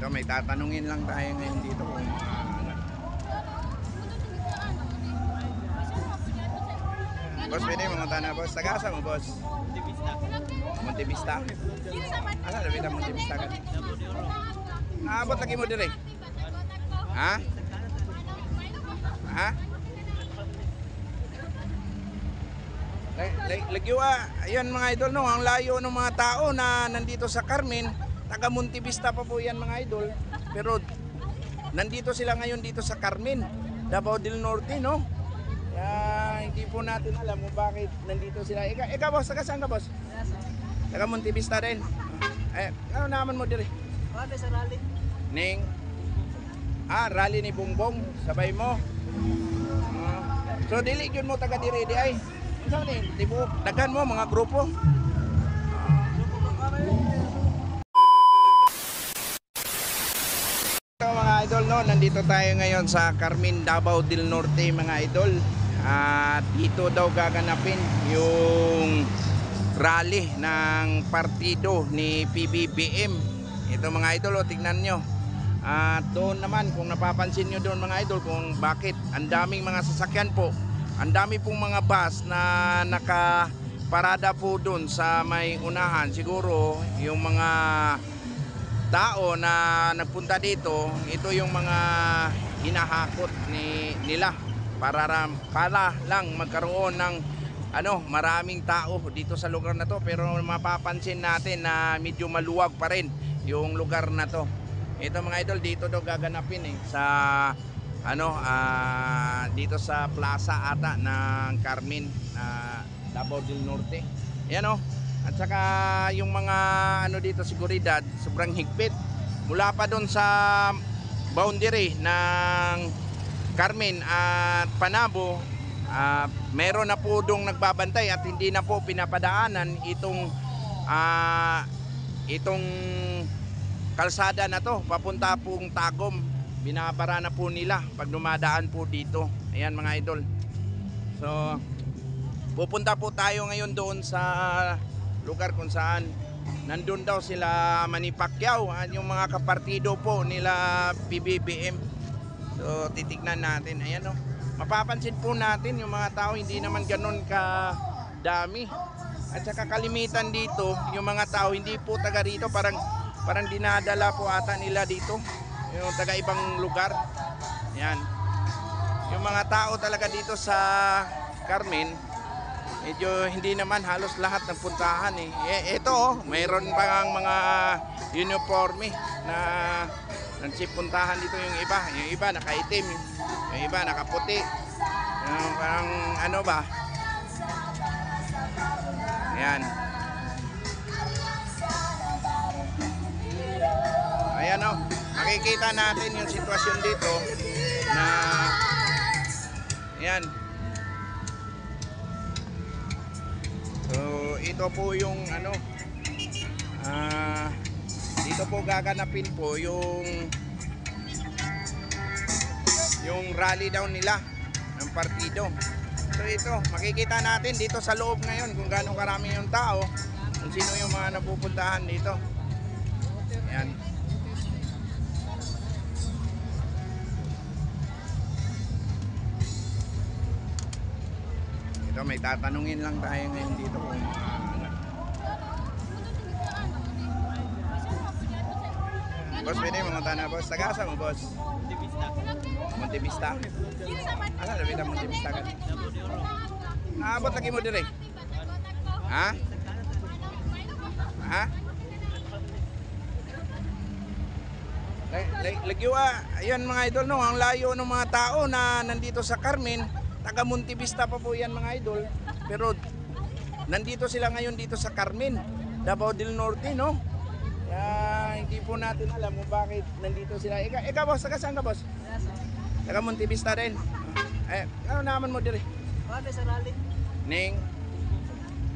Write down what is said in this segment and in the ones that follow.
Ito, may tatanungin lang tayo ngayon dito kung boss, pwede mga tanong boss. Tagasa mo boss? Montevista. Montevista? Ano labi na Montevista ka? Naabot lagi mo dire. Ha? Ha? Lagyo ayun mga idol no, ang layo ng mga tao na nandito sa Carmen, taga Montevista pa po yan mga idol. Pero nandito sila ngayon dito sa Carmen, Davao del Norte no. Kaya hindi po natin alam kung bakit nandito sila. Ikaw boss, taga saan ka boss? Taga Montevista din. Ano naman mo dire? Wala sa rally. Ning rally ni Bongbong, sabay mo. So dili gyud mo taga dire di ay. Unsa ni? Tibo daghan mo mga grupo. So mga idol no, nandito tayo ngayon sa Carmen, Davao del Norte mga idol. At dito daw gaganapin yung rally ng partido ni PBBM. Ito mga idol, tignan nyo. At doon naman, kung napapansin nyo doon mga idol, kung bakit ang daming mga sasakyan po, ang dami pong mga bus na nakaparada po doon sa may unahan. Siguro yung mga tao na nagpunta dito, ito yung mga hinahakot nila para lang magkaroon ng maraming tao dito sa lugar na to. Pero mapapansin natin na medyo maluwag pa rin yung lugar na to. Ito mga idol, dito daw gaganapin sa dito sa plaza ata ng Carmen, Davao del Norte. Ayan o. At saka yung mga dito seguridad, sobrang higpit. Mula pa doon sa boundary ng Carmen at Panabo, meron na po dong nagbabantay at hindi na po pinapadaanan itong kalsada na to papunta pong Tagum. Binabara na po nila pag dumadaan po dito. Ayan mga idol. So pupunta po tayo ngayon doon sa lugar kung saan nandun daw sila Manny Pacquiao at yung mga kapartido po nila PBBM. So titignan natin. Ayan o. Mapapansin po natin yung mga tao hindi naman ganun ka dami. At saka kalimitan dito yung mga tao hindi po taga rito, parang dinadala po ata nila dito yung taga ibang lugar. Yan. Yung mga tao talaga dito sa Carmen, medyo hindi naman halos lahat ng puntahan ito mayroon pang mga uniforme na nagsipuntahan dito. Yung iba nakaitim, yung iba nakaputi, yung parang ayan. Ayan o, makikita natin yung sitwasyon dito na ayan. So ito po yung dito po gaganapin po yung rally daw nila ng partido. So ito, makikita natin dito sa loob ngayon kung gaano karami yung tao, kung sino yung mga napupuntahan dito. Ayan. Ito, may tatanungin lang tayo ngayon dito kung boss, pwede mga tanong boss. Tagasa mo boss? Montevista. Montevista? Ano labi na Montevista ka? Naabot lagi mo dire. Ha? Ha? Lagyo ayun mga idol no, ang layo ng mga tao na nandito sa Carmen, taga Montevista pa po yan mga idol. Pero nandito sila ngayon dito sa Carmen, Davao del Norte no. Kaya hindi po natin alam kung bakit nandito sila. Ikaw boss, taga saan ka boss? Taga Montevista din. Ano naman mo dire? Wala sa rally. Ning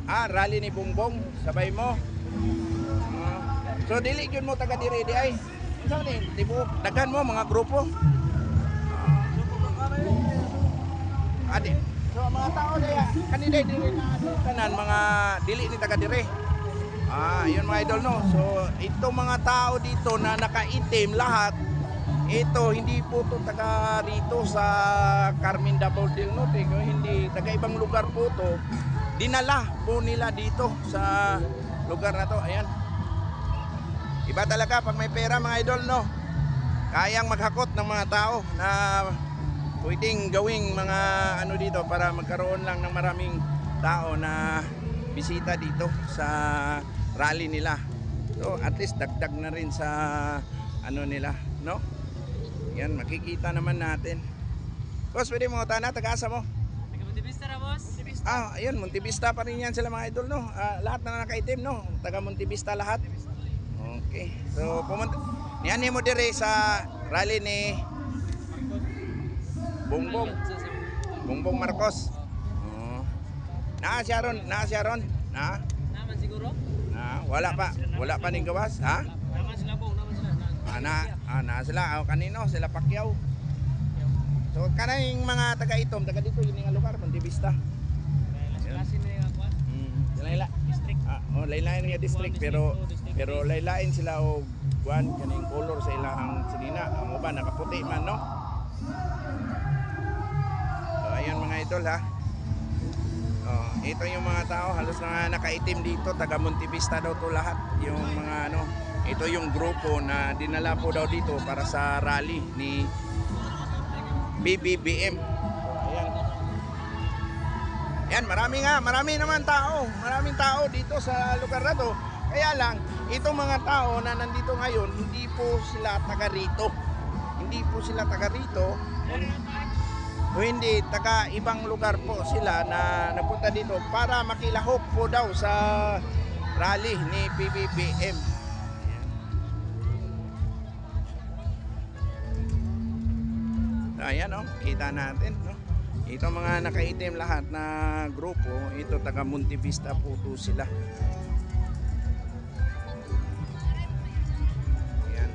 rally ni Bongbong, sabay mo. So dili gyud mo taga dire di ay. Unsa ni? Tibo daghan mo mga grupo. Adi. So mga tao diya kanila dire na kanan mga dili ni taga dire. Yun mga idol, no. So, itong mga tao dito na nakaitim lahat, ito, hindi po to taga rito sa Carmen Davao del Norte, hindi, taga ibang lugar po to. Dinala po nila dito sa lugar na to. Ayan. Iba talaga pag may pera mga idol, no. Kayang maghakot ng mga tao na pwedeng gawing mga ano dito para magkaroon lang ng maraming tao na bisita dito sa rally nila. So at least dagdag na rin sa ano nila, no? Yan, makikita naman natin. Boss, pwede mo tana, taga-asa mo? Taga Montevista na, boss. Ayun, Montevista pa rin yan sila mga idol, no? Lahat na nakaitim, no? Taga Montevista lahat. Okay. So, pumunta. Niyan mo dire sa rally ni Bongbong Marcos. Naa siya ron. Na? Naman siguro? Wala pa ning gawas, ha? Naman sila po, naman sila. Na sila kanino sila Pacquiao. So kanang mga taga-itom, taga dito yun nga lugar, Montevista. Klase na yung akuan. Layla. District. Laylain nga district pero laylain sila og kuan kaning color sa ilang sinina. Amo ba nakaputi man, no? So ayun mga idol, ha. Ito yung mga tao halos na nakaitim dito, taga Montevista daw to lahat. Yung mga ano, ito yung grupo na dinala po daw dito para sa rally ni BBBM. Ayan. Yan, marami naman tao. Maraming tao dito sa lugar na to. Kaya lang, itong mga tao na nandito ngayon, hindi po sila taga rito. Hindi po sila taga rito. O hindi, taga ibang lugar po sila na napunta dito para makilahok po daw sa rally ni BBBM. Ayan, kita natin, no? Ito mga nakaitim lahat na grupo, ito taga Montevista po to sila. Ayan.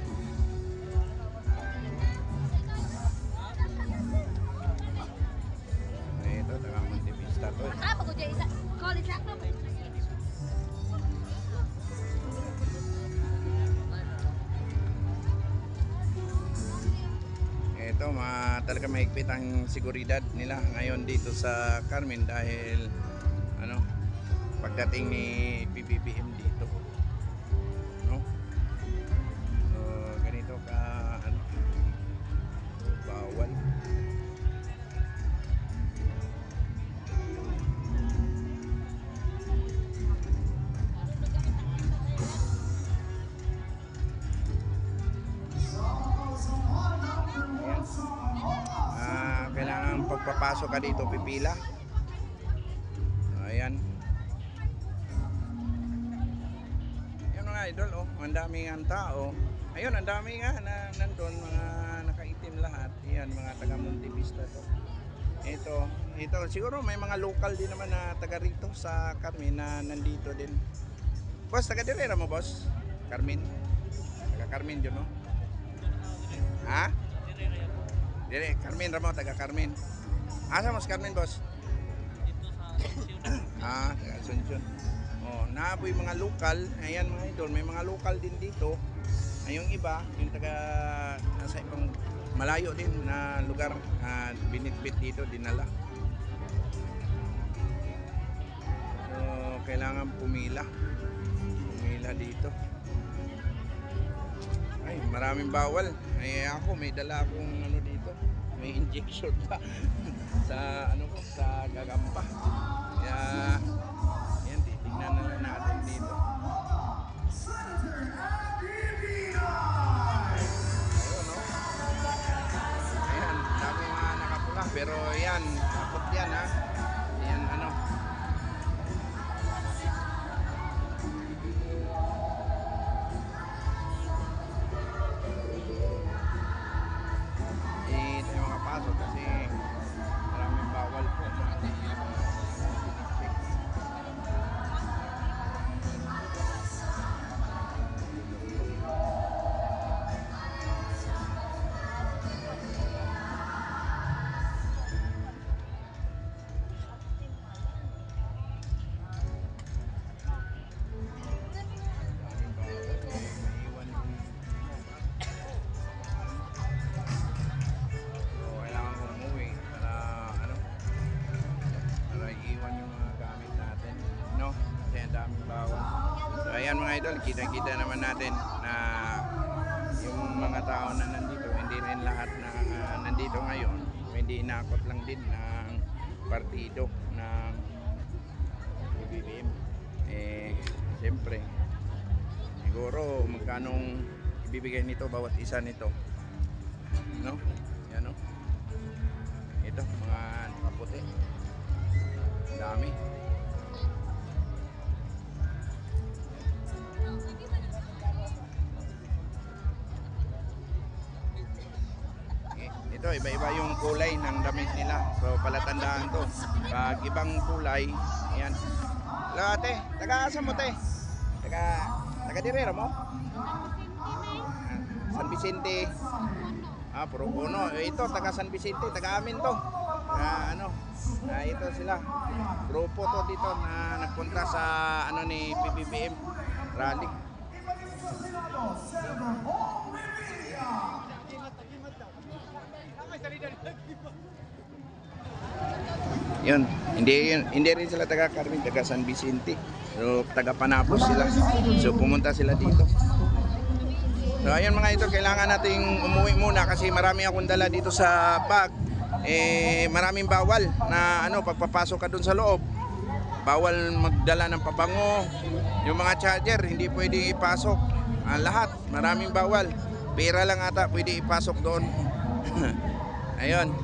Ito taga Montevista to. Apa ko dyan isa? College ako. Ito, talaga mahigpit ang seguridad nila ngayon dito sa Carmen dahil pagdating ni BBBM dito, no? So, ganito ka bawal. Kailangan pagpapasok ka dito pipila. Ayan. Yan mga idol, ang daming ang tao. Ayun, ang dami nga na nandun, mga nakaitim lahat. Yan, mga taga Montevista to. Ito, siguro may mga local din naman na taga rito sa Carmen na nandito din. Boss, taga Direra mo, boss? Carmen? Taga Carmen yun, no? Ha? Dire, Carmen Ramo, taga Carmen. Asa mas Carmen, boss? Dito sa Asuncion. Taga Asuncion. Naaboy mga lokal. Ayan mga idol, may mga lokal din dito. Yung iba, yung taga nasa ibang malayo din na lugar, binitbit dito, dinala. So, kailangan pumila dito. Ay, maraming bawal. Ay, ako may dala akong dito. May injection pa sa sa gagamba. Kaya yan, titignan na lang natin dito. Ayun, no? Ayan, dami mga nakapula. Pero yan, kapot yan, ha. Yan, kasi maraming bawal po. kita naman natin na yung mga tao na nandito, hindi rin lahat na nandito ngayon, hindi inakot lang din ng partido ng PBBM. Siyempre, siguro magkanong ibibigay nito bawat isa nito, no? Yan, no? Ito, mga nakaputi, dami. Ito, iba-iba yung kulay ng damit nila. So, palatandaan to. Pag ibang kulay, yan. Hello, ate. Taga-asa mo, te? Taga-direra mo? San Vicente. Puro puno. Ito, taga San Vicente. Taga-amin to. Ito sila. Grupo to dito na nagpunta sa ni PBBM rally. Yun, hindi rin sila taga Carmen, taga San Vicente. So taga Panapos sila. So pumunta sila dito. So ayun mga ito, kailangan nating umuwi muna kasi marami akong dala dito sa bag. Maraming bawal na pagpapasok ka dun sa loob. Bawal magdala ng pabango. Yung mga charger hindi pwedeng ipasok. Lahat, maraming bawal. Pera lang ata pwede ipasok doon. Ayun.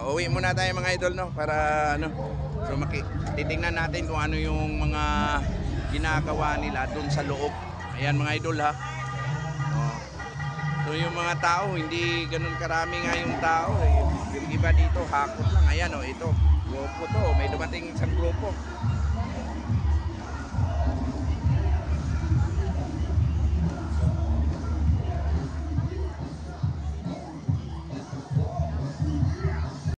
Uwi muna tayo mga idol, no, para so titingnan natin kung ano yung mga ginagawa nila doon sa loob. Ayan mga idol, ha. So yung mga tao, hindi ganun karami nga yung tao. Yung iba dito hakot lang. Ayan, ito grupo to, may dumating isang grupo.